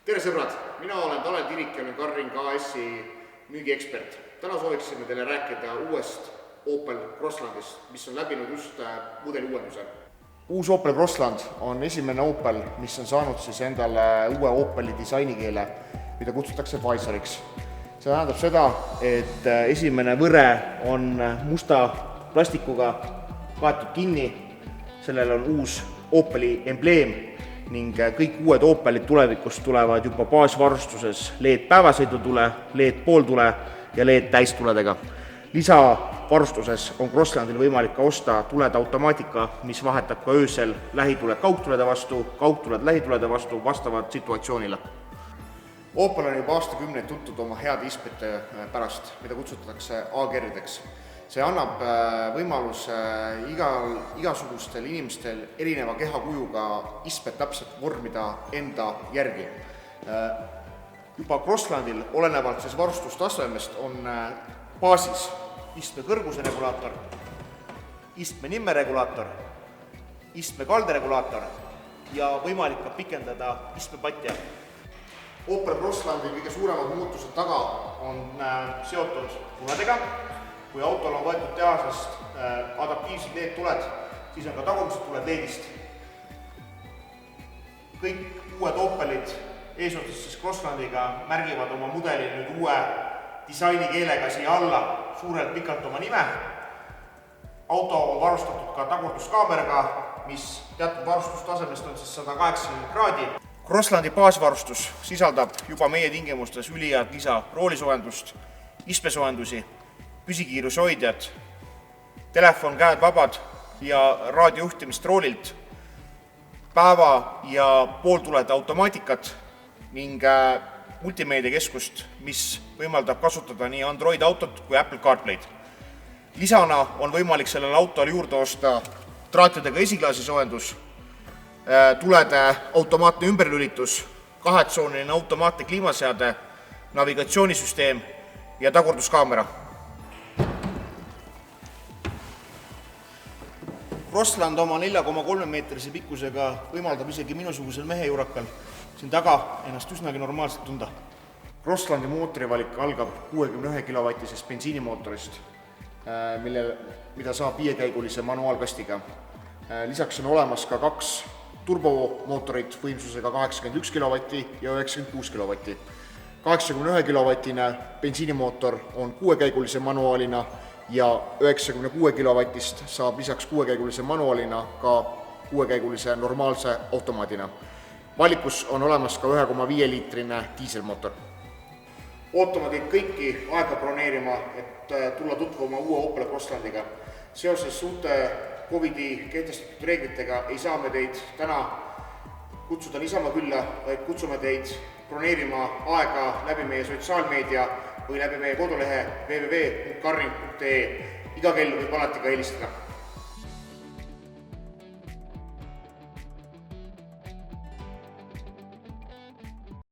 Tere sõbrad, mina olen Tanel Tirik ja olen Carring AS-i müügiekspert. Täna sooviksime teile rääkida uuest Opel Crosslandist, mis on läbinud just mudeli uuenduse. Uus Opel Crossland on esimene Opel, mis on saanud siis endale uue Opeli disainikeele, mida kutsutakse Visoriks. See tähendab seda, et esimene võre on musta plastikuga kaetud kinni, sellel on uus Opeli embleem ning kõik uued Opelid tulevikus tulevad juba baasvarustuses LED päevasõidutule, LED pooltule ja LED täistuledega. Lisavarustuses on Crosslandil võimalik ka osta tulede automaatika, mis vahetab ka öösel lähituled kaugtulede lähitulede vastu vastavalt situatsioonile. Opel on juba aastakümneid tuntud oma heade istmete pärast, mida kutsutakse A-kerrideks. See annab võimaluse igasugustel inimestel erineva kehakujuga istmed täpselt vormida enda järgi. Juba Crosslandil olenevalt siis varustustasemest on baasis istme kõrguse regulaator, istme nimme regulaator, istme kalde regulaator ja võimalik ka pikendada istmepatja. Opel Crosslandi kõige suuremad muutused taga on seotud tuledega. Kui autol on võetud tehasest adaptiivsed LED-tuled, siis on ka tagumised tuled LED-ist. Kõik uued Opelid eesotsas siis Crosslandiga märgivad oma mudeli nüüd uue disainikeelega siia alla suurelt pikalt oma nime. Auto on varustatud ka tagurduskaameraga, mis teatud varustustasemest on siis 180 kraadi. Crosslandi baasvarustus sisaldab juba meie tingimustes ülihead lisa roolisoojendust, istmesoendusi, püsikiirushoidjad, telefon, käed vabad ja raadiojuhtimist roolilt, päeva- ja pooltulede automaatikat ning multimeediakeskust, mis võimaldab kasutada nii Android autot kui Apple CarPlay'd. Lisana on võimalik sellele autole juurde osta traatidega esiklaasisoojendus, tulede automaatne ümberlülitus, kahetsooniline automaatne kliimaseade, navigatsioonisüsteem ja tagurduskaamera. Crossland oma 4,3 meetrise pikkusega võimaldab isegi minusugusel mehejurakal siin taga ennast üsnagi normaalselt tunda. Crosslandi mootorivalik algab 61 kW-sest bensiinimootorist, mida saab 5-käigulise manuaalkastiga. Lisaks on olemas ka 2 turbomootorit võimsusega 81 kW ja 96 kW. 81 kW-ine bensiinimootor on 6-käigulise manuaalina ja 96 kW-st saab lisaks 6-käigulise manuaalina ka 6-käigulise normaalse automaadina. Valikus on olemas ka 1,5-liitrine diiselmootor. Ootame teid kõiki aega broneerima, et tulla tutvuma uue Opel Crosslandiga. Seoses uute COVID-i kehtestatud reeglitega ei saa me teid täna kutsuda niisama külla, vaid kutsume teid broneerima aega läbi meie sotsiaalmeedia või läbi meie kodulehe www.carring.ee. Iga kell võib alati ka helistada.